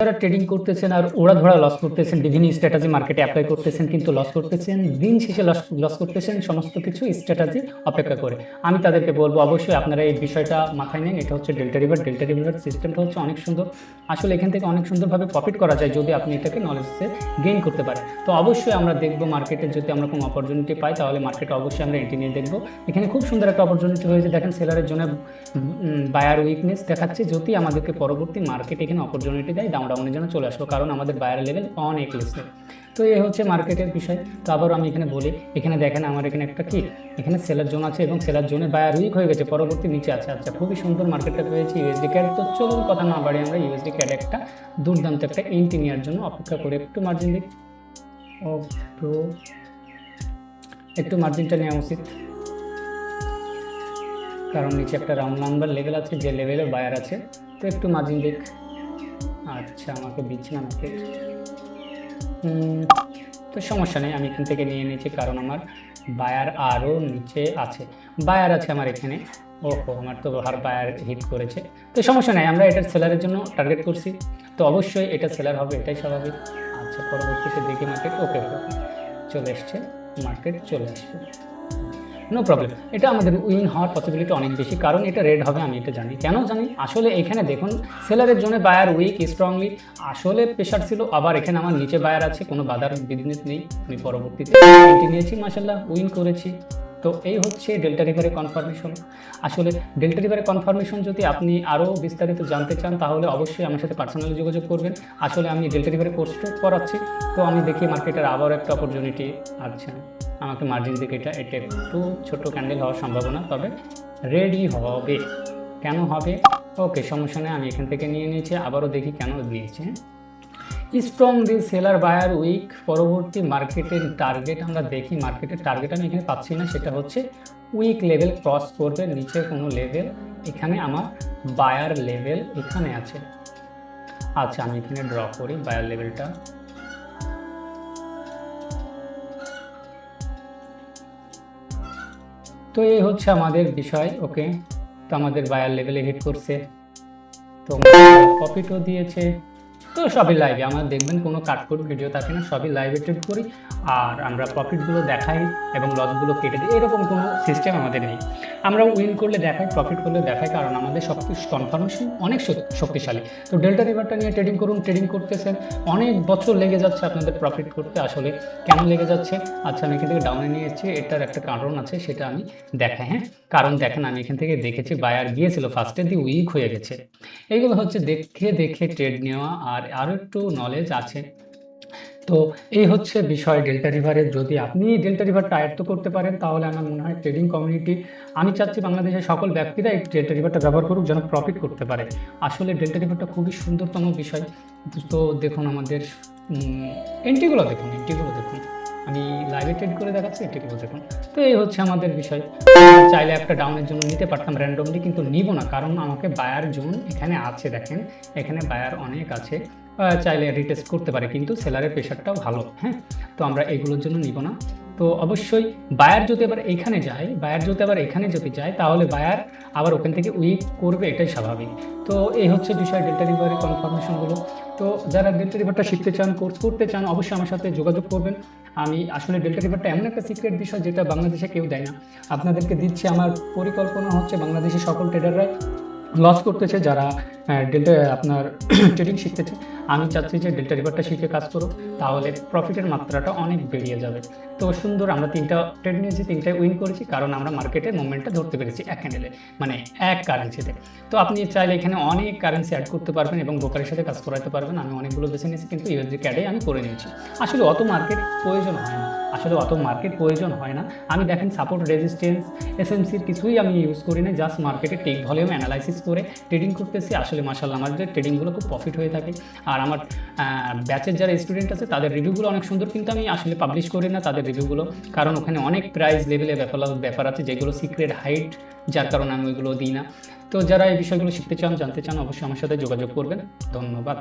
যারা ট্রেডিং করতেছেন আর ওরা ধরা লস করতেছেন, বিভিন্ন স্ট্র্যাটেজি মার্কেটে অ্যাপ্লাই করতেছেন কিন্তু লস করতেছেন, দিন শেষে লস করতেছেন সমস্ত কিছু স্ট্র্যাটেজি অপেক্ষা করে। আমি তাদেরকে বলবো অবশ্যই আপনারা এই বিষয়টা মাথায় নেন। এটা হচ্ছে ডেল্টা রিভার সিস্টেমটা হচ্ছে অনেক সুন্দর। আসলে এখান থেকে অনেক সুন্দরভাবে প্রফিট করা যায় যদি আপনি এটাকে নলেজে গেইন করতে পারেন। তো অবশ্যই আমরা দেখবো মার্কেটে যদি আমরা কোনো অপরচুনিটি পাই তাহলে মার্কেটে অবশ্যই আমরা এন্ট্রি নিয়ে দেখবো। এখানে খুব সুন্দর একটা অপরচুনিটি হয়েছে, দেখেন সেলারের জন্য বায়ার উইকনেস দেখাচ্ছে, যদি আমাদেরকে পরবর্তী মার্কেট এখানে অপরচুনিটি দেয় ডাউনের জন্য চলে আসবো, কারণ আমাদের বায়ার লেভেল অনেক লিস্টে। তো এই হচ্ছে মার্কেটের বিষয়। তো আবারও আমি এখানে বলি, এখানে দেখেন আমার এখানে একটা কি এখানে সেলার জোন আছে এবং সেলার জোনে বায়ার উইক হয়ে গেছে, পরবর্তী নিচে আছে। আচ্ছা, খুবই সুন্দর মার্কেটটা পেয়েছি ইউএসডি ক্যাড। তো চলুন কথা না বাড়ি আমরা ইউএসডি ক্যাড একটা দুর্দান্ত একটা এন্ট্রি নেওয়ার জন্য অপেক্ষা করে একটু মার্জিন দিই। একটু মার্জিনটা নেওয়া উচিত, কারণ নিচে একটা রাউন্ড নাম্বার লেভেল আছে যে লেভেলে বায়ার আছে। তো একটু মার্জিন দিক। আচ্ছা, আমাকে দিচ্ছে না মার্কেট, তো সমস্যা নেই, আমি এখান থেকে নিয়ে নিয়েছি কারণ আমার বায়ার আরও নিচে আছে, বায়ার আছে আমার এখানে। ওহো, আমার তো আর বায়ার হিট করেছে, তো সমস্যা নেই, আমরা এটার সেলারের জন্য টার্গেট করছি, তো অবশ্যই এটা সেলার হবে, এটাই স্বাভাবিক। আচ্ছা, পরবর্তীতে দেখি মার্কেট ওকে চলে এসছে, মার্কেট চলে আসবে, নো প্রবলেম। এটা আমাদের উইন হওয়ার পসিবিলিটি অনেক বেশি, কারণ এটা রেড হবে আমি এটা জানি। কেন জানি? আসলে এখানে দেখুন সেলারের জন্য বায়ার উইক স্ট্রংলি, আসলে প্রেশার ছিল, আবার এখানে আমার নিচে বায়ার আছে, কোনো বাধার বিজনেস নেই, আমি পরবর্তীতে নিয়েছি, মাশাআল্লাহ উইন করেছি। তো এই হচ্ছে ডেল্টা রিভারের কনফার্মেশন। আসলে ডেল্টা রিভারের কনফার্মেশন যদি আপনি আরও বিস্তারিত জানতে চান তাহলে অবশ্যই আমার সাথে পার্সোনালি যোগাযোগ করবেন। আসলে আমি ডেল্টা রিভারের কোর্সটাও করাচ্ছি, তো আমি দেখি মার্কেটের আবারও একটা অপরচুনিটি। আচ্ছা, আমাকে মার্জিন দিকে এটা একটু ছোট ক্যান্ডেল হওয়ার সম্ভাবনা, তবে রেডি হবে। কেন হবে? ওকে, সমস্যা নেই, আমি এখান থেকে নিয়ে নিয়েছি, আবারও দেখি কেন নিয়েছি। স্ট্রং দি সেলার বায়ার উইক, পরবর্তী মার্কেটের টার্গেট আমরা দেখি। মার্কেটের টার্গেট আমি এখানে পাচ্ছি না, সেটা হচ্ছে উইক লেভেল ক্রস করবে, নিচে কোনো লেভেল, এখানে আমার বায়ার লেভেল এখানে আছে। আচ্ছা, আমি এখানে ড্র করি বায়ার লেভেলটা। তো এই হচ্ছে আমাদের বিষয়। ওকে, তো আমাদের বায়ার লেভেলে হিট করছে, তো প্রফিটও দিয়েছে। তো সবই লাইভে আমার দেখবেন, কোনো কাটকুট ভিডিও থাকে না, সবই লাইভে ট্রেড করি আর আমরা প্রফিটগুলো দেখাই এবং লসগুলো কেটে দিই, এরকম কোনো সিস্টেম আমাদের নেই। আমরা উইন করলে দেখাই, প্রফিট করলে দেখাই, কারণ আমাদের সব কিছু কনফার্মেশন অনেক শক্তিশালী। তো ডেল্টা রিভারটা নিয়ে ট্রেডিং করুন, ট্রেডিং করতেছেন, অনেক বছর লেগে যাচ্ছে আপনাদের প্রফিট করতে। আসলে কেন লেগে যাচ্ছে? আচ্ছা, আমি এখান থেকে ডাউনে নিয়ে এসেছি, এটার একটা কারণ আছে, সেটা আমি দেখাই। হ্যাঁ, কারণ দেখেন আমি এখান থেকে দেখেছি বায়ার গিয়েছিল ফার্স্টে দিয়ে উইক হয়ে গেছে। এইগুলো হচ্ছে দেখে দেখে ট্রেড নেওয়া, আর আরও একটু নলেজ আছে। তো এই হচ্ছে বিষয় ডেল্টা রিভারের। যদি আপনি ডেল্টা রিভারটা আয়ত্ত করতে পারেন তাহলে আমার মনে হয় ট্রেডিং কমিউনিটি, আমি চাচ্ছি বাংলাদেশের সকল ব্যক্তিরা এই ডেল্টা রিভারটা ব্যবহার করুক যেন প্রফিট করতে পারে। আসলে ডেল্টা রিভারটা খুবই সুন্দরতম বিষয়। তো দেখুন আমাদের এন্ট্রিগুলো দেখুন, আমি লাইভে ট্রেড করে দেখাচ্ছি, এন্ট্রিগুলো দেখুন। তো এই হচ্ছে আমাদের বিষয়। চাইলে একটা ডাউনের জন্য নিতে পারতাম র্যান্ডমলি, কিন্তু নিব না, কারণ আমাকে বায়ার জোন এখানে আছে, দেখেন এখানে বায়ার অনেক আছে, চাইলে রিটেস্ট করতে পারে, কিন্তু সেলারের প্রেশারটাও ভালো। হ্যাঁ, তো আমরা এগুলোর জন্য নিব না। তো অবশ্যই বায়ার যদি আবার এখানে যায়, তাহলে বায়ার আবার ওখান থেকে উইক করবে, এটাই স্বাভাবিক। তো এই হচ্ছে বিষয় ডেল্টা রিভারের কনফার্মেশনগুলো। তো যারা ডেল্টা রিভারটা শিখতে চান, কোর্স করতে চান, অবশ্যই আমার সাথে যোগাযোগ করবেন। আমি আসলে ডেল্টা রিভারটা এমন একটা সিক্রেট বিষয় যেটা বাংলাদেশে কেউ দেয় না, আপনাদেরকে দিচ্ছি। আমার পরিকল্পনা হচ্ছে বাংলাদেশের সকল ট্রেডাররাই লস করতেছে, যারা ডেল্টা আপনার ট্রেডিং শিখতেছে, আমি চাচ্ছি যে ডেল্টা রিভারটা শিখে কাজ করো, তাহলে প্রফিটের মাত্রাটা অনেক বেরিয়ে যাবে। তো সুন্দর, আমরা 3টা ট্রেড নিয়েছি, 3টায় উইন করেছি, কারণ আমরা মার্কেটের মুভমেন্টটা ধরতে পেরেছি এক ক্যান্ডেলে, মানে এক কারেন্সিতে। তো আপনি চাইলে এখানে অনেক কারেন্সি অ্যাড করতে পারবেন এবং ব্রোকারের সাথে কাজ করাতে পারবেন। আমি অনেকগুলো বেছে নিয়েছি, কিন্তু ইউএসডি ক্যাডে আমি করে নিয়েছি। আসলে অত মার্কেট প্রয়োজন হয় না, আমি দেখেন সাপোর্ট, রেজিস্ট্যান্স, এসএমসির কিছুই আমি ইউজ করি না, জাস্ট মার্কেটে টেক ভলিউম অ্যানালাইসিস করে ট্রেডিং করতেছি। আসলে মাশাআল্লাহ আমাদের ট্রেডিংগুলো খুব প্রফিট হয়ে থাকে। আর আমার ব্যাচের যারা স্টুডেন্ট আছে তাদের রিভিউগুলো অনেক সুন্দর, কিন্তু আমি আসলে পাবলিশ করি না তাদের রিভিউগুলো, কারণ ওখানে অনেক প্রাইস লেভেলে ব্যাপার আছে যেগুলো সিক্রেট হাইড, যার কারণে আমি ওইগুলো দিই না। তো যারা এই বিষয়গুলো শিখতে চান, জানতে চান, অবশ্যই আমার সাথে যোগাযোগ করবেন। ধন্যবাদ।